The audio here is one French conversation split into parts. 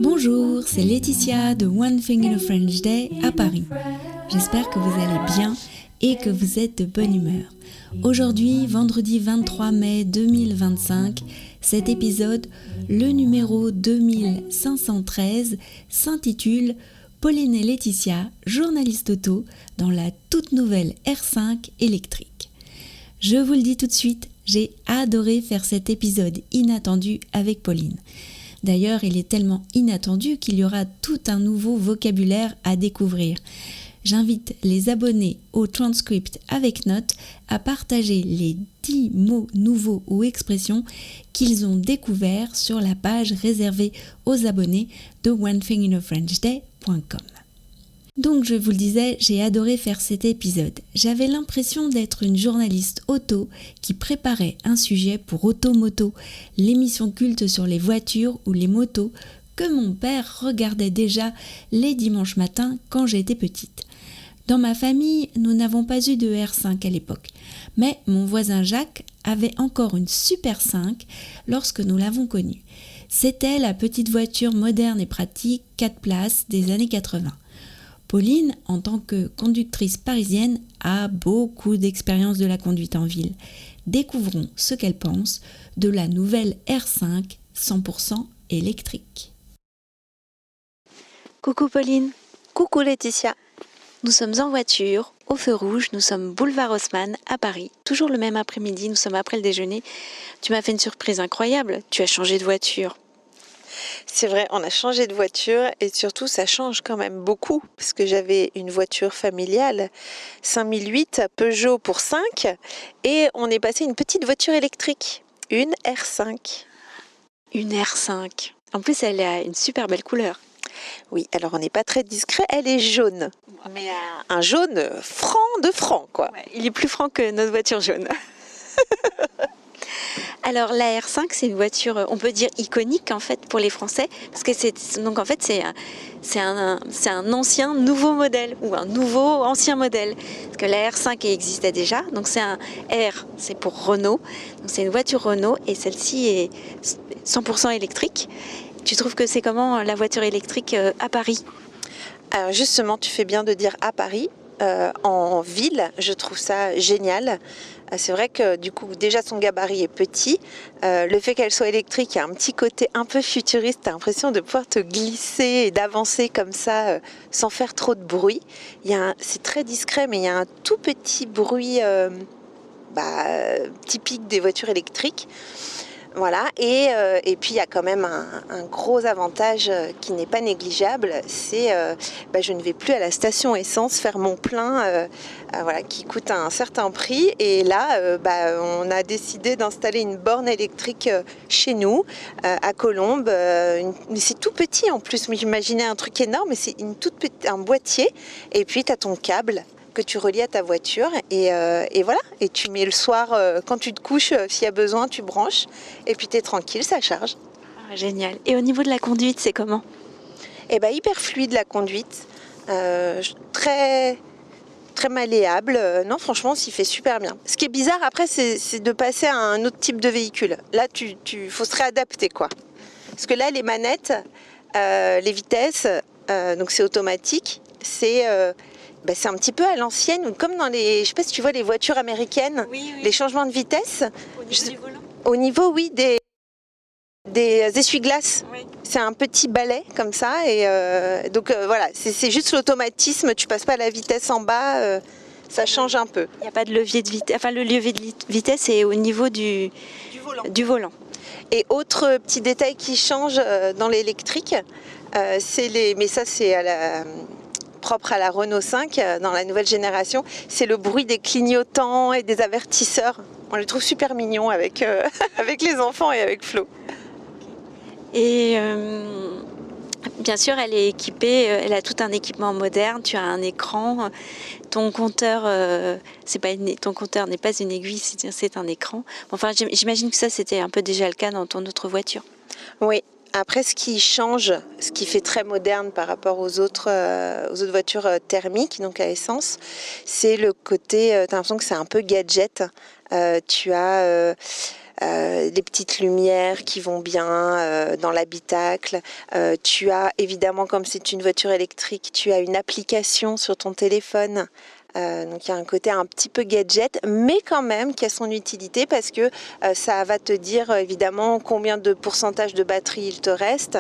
Bonjour, c'est Laetitia de One Thing in a French Day à Paris. J'espère que vous allez bien et que vous êtes de bonne humeur. Aujourd'hui, vendredi 23 mai 2025, cet épisode, le numéro 2513, s'intitule Pauline et Laetitia, journalistes auto, dans la toute nouvelle R5 électrique. Je vous le dis tout de suite, j'ai adoré faire cet épisode inattendu avec Pauline. D'ailleurs, il est tellement inattendu qu'il y aura tout un nouveau vocabulaire à découvrir. J'invite les abonnés au transcript avec notes à partager les 10 mots nouveaux ou expressions qu'ils ont découverts sur la page réservée aux abonnés de onethinginafrenchday.com. Donc je vous le disais, j'ai adoré faire cet épisode. J'avais l'impression d'être une journaliste auto qui préparait un sujet pour Automoto, l'émission culte sur les voitures ou les motos que mon père regardait déjà les dimanches matins quand j'étais petite. Dans ma famille, nous n'avons pas eu de R5 à l'époque, mais mon voisin Jacques avait encore une Super 5 lorsque nous l'avons connue. C'était la petite voiture moderne et pratique 4 places des années 80. Pauline, en tant que conductrice parisienne, a beaucoup d'expérience de la conduite en ville. Découvrons ce qu'elle pense de la nouvelle R5 100% électrique. Coucou Pauline. Coucou Laetitia. Nous sommes en voiture, au feu rouge, nous sommes boulevard Haussmann à Paris. Toujours le même après-midi, nous sommes après le déjeuner. Tu m'as fait une surprise incroyable, tu as changé de voiture. C'est vrai, on a changé de voiture et surtout ça change quand même beaucoup parce que j'avais une voiture familiale 5008 Peugeot pour 5 et on est passé à une petite voiture électrique, une R5. Une R5. En plus, elle a une super belle couleur. Oui, alors on n'est pas très discret, elle est jaune. Mais un jaune franc de franc, quoi. Ouais, il est plus franc que notre voiture jaune. Alors la R5, c'est une voiture, on peut dire iconique en fait pour les Français, parce que c'est un ancien nouveau modèle ou un nouveau ancien modèle. Parce que la R5 existait déjà, donc c'est un R, c'est pour Renault, donc c'est une voiture Renault et celle-ci est 100% électrique. Tu trouves que c'est comment la voiture électrique à Paris ? Alors justement, tu fais bien de dire à Paris. En ville, je trouve ça génial. C'est vrai que du coup, déjà son gabarit est petit. Le fait qu'elle soit électrique, il y a un petit côté un peu futuriste. Tu as l'impression de pouvoir te glisser et d'avancer comme ça sans faire trop de bruit. C'est très discret, mais il y a un tout petit bruit typique des voitures électriques. Voilà, et puis il y a quand même un gros avantage qui n'est pas négligeable, c'est je ne vais plus à la station essence faire mon plein qui coûte un certain prix. Et là, on a décidé d'installer une borne électrique chez nous, à Colombes. Mais c'est tout petit en plus, mais j'imaginais un truc énorme, mais c'est un boîtier, et puis tu as ton câble que tu relis à ta voiture et voilà, et tu mets le soir quand tu te couches, s'il y a besoin tu branches et puis tu es tranquille, ça charge. Ah, génial. Et au niveau de la conduite, c'est comment ? Hyper fluide la conduite, très très malléable. Non, franchement, on s'y fait super bien. Ce qui est bizarre après, c'est de passer à un autre type de véhicule. Là, faut se réadapter, quoi. Parce que là, les manettes, les vitesses, donc c'est automatique, c'est un petit peu à l'ancienne, comme dans je sais pas si tu vois les voitures américaines, oui. Les changements de vitesse. Au niveau du volant ? Au niveau, oui, des essuie-glaces. Oui. C'est un petit balai comme ça, et voilà, c'est juste l'automatisme, tu passes pas à la vitesse en bas, ça change un peu. Il n'y a pas de levier de vitesse, enfin le levier de vitesse est au niveau du volant. Et autre petit détail qui change dans l'électrique, mais ça c'est propre à la Renault 5 dans la nouvelle génération, c'est le bruit des clignotants et des avertisseurs. On les trouve super mignons avec les enfants et avec Flo. Et bien sûr, elle est équipée, elle a tout un équipement moderne, tu as un écran, ton compteur, ton compteur n'est pas une aiguille, c'est un écran. Enfin, j'imagine que ça, c'était un peu déjà le cas dans ton autre voiture. Oui. Après, ce qui change, ce qui fait très moderne par rapport aux autres voitures thermiques, donc à essence, c'est le côté, tu as l'impression que c'est un peu gadget. Tu as des petites lumières qui vont bien dans l'habitacle. Tu as évidemment, comme c'est une voiture électrique, tu as une application sur ton téléphone. Donc il y a un côté un petit peu gadget, mais quand même qui a son utilité parce que ça va te dire évidemment combien de pourcentage de batterie il te reste.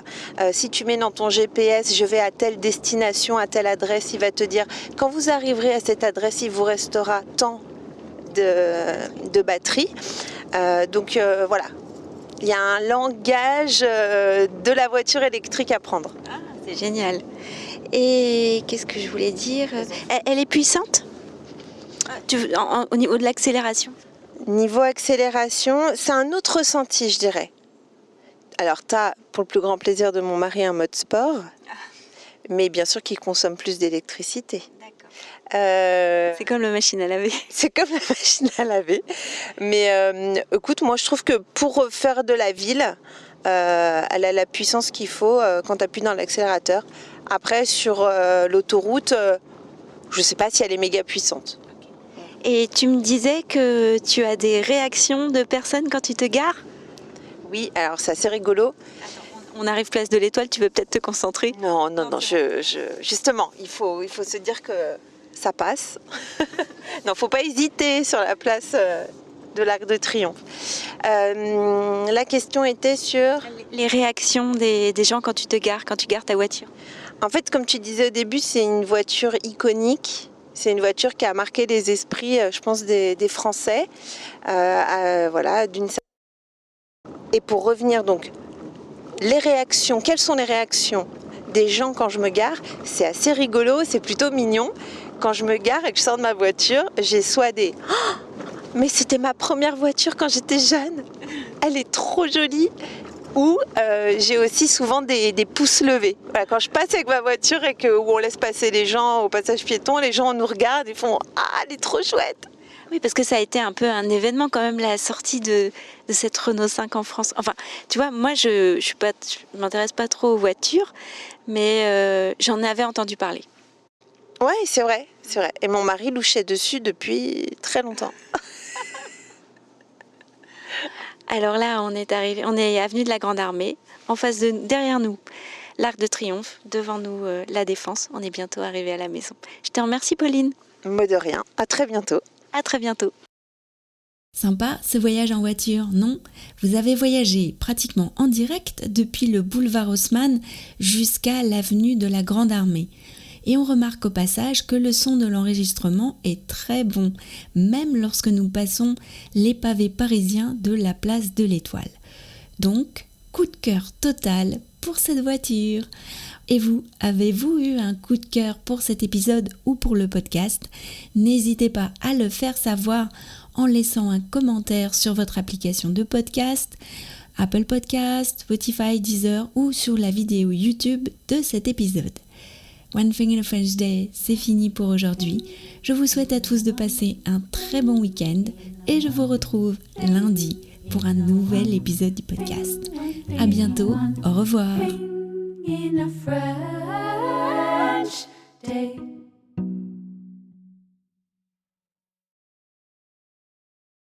Si tu mets dans ton GPS, je vais à telle destination, à telle adresse, il va te dire quand vous arriverez à cette adresse, il vous restera tant de batterie. Donc voilà, il y a un langage de la voiture électrique à prendre. Ah, c'est génial. Et qu'est-ce que je voulais dire ? Elle est puissante au niveau de l'accélération ? Niveau accélération, c'est un autre ressenti, je dirais. Alors, tu as, pour le plus grand plaisir de mon mari, un mode sport, mais bien sûr qu'il consomme plus d'électricité. D'accord. C'est comme la machine à laver. C'est comme la machine à laver. Mais écoute, moi, je trouve que pour faire de la ville, elle a la puissance qu'il faut quand tu appuies dans l'accélérateur. Après, sur l'autoroute, je ne sais pas si elle est méga puissante. Et tu me disais que tu as des réactions de personnes quand tu te gares ? Oui, alors c'est assez rigolo. On arrive place de l'Étoile, tu veux peut-être te concentrer ? Non, justement, il faut se dire que ça passe. Non, faut pas hésiter sur la place de l'Arc de Triomphe. La question était sur... Les réactions des gens quand tu te gares, quand tu gares ta voiture. En fait, comme tu disais au début, c'est une voiture iconique. C'est une voiture qui a marqué les esprits, je pense, des Français. Voilà, Et pour revenir donc, les réactions, quelles sont les réactions des gens quand je me gare ? C'est assez rigolo, c'est plutôt mignon. Quand je me gare et que je sors de ma voiture, j'ai soit des « Oh, mais c'était ma première voiture quand j'étais jeune, elle est trop jolie !» Ou j'ai aussi souvent des pouces levés. Voilà, quand je passe avec ma voiture et où on laisse passer les gens au passage piéton, les gens nous regardent et font « Ah, elle est trop chouette !» Oui, parce que ça a été un peu un événement quand même, la sortie de cette Renault 5 en France. Enfin, tu vois, moi, je m'intéresse pas trop aux voitures, mais j'en avais entendu parler. Oui, c'est vrai. Et mon mari louchait dessus depuis très longtemps. Alors là, on est avenue de la Grande Armée, derrière nous, l'Arc de Triomphe, devant nous, la Défense. On est bientôt arrivé à la maison. Je te remercie, Pauline. Mot de rien. À très bientôt. À très bientôt. Sympa ce voyage en voiture, non ? Vous avez voyagé pratiquement en direct depuis le boulevard Haussmann jusqu'à l'avenue de la Grande Armée. Et on remarque au passage que le son de l'enregistrement est très bon, même lorsque nous passons les pavés parisiens de la place de l'Étoile. Donc, coup de cœur total pour cette voiture. Et vous, avez-vous eu un coup de cœur pour cet épisode ou pour le podcast ? N'hésitez pas à le faire savoir en laissant un commentaire sur votre application de podcast, Apple Podcast, Spotify, Deezer ou sur la vidéo YouTube de cet épisode. One Thing in a French Day, c'est fini pour aujourd'hui. Je vous souhaite à tous de passer un très bon week-end et je vous retrouve lundi pour un nouvel épisode du podcast. À bientôt, au revoir.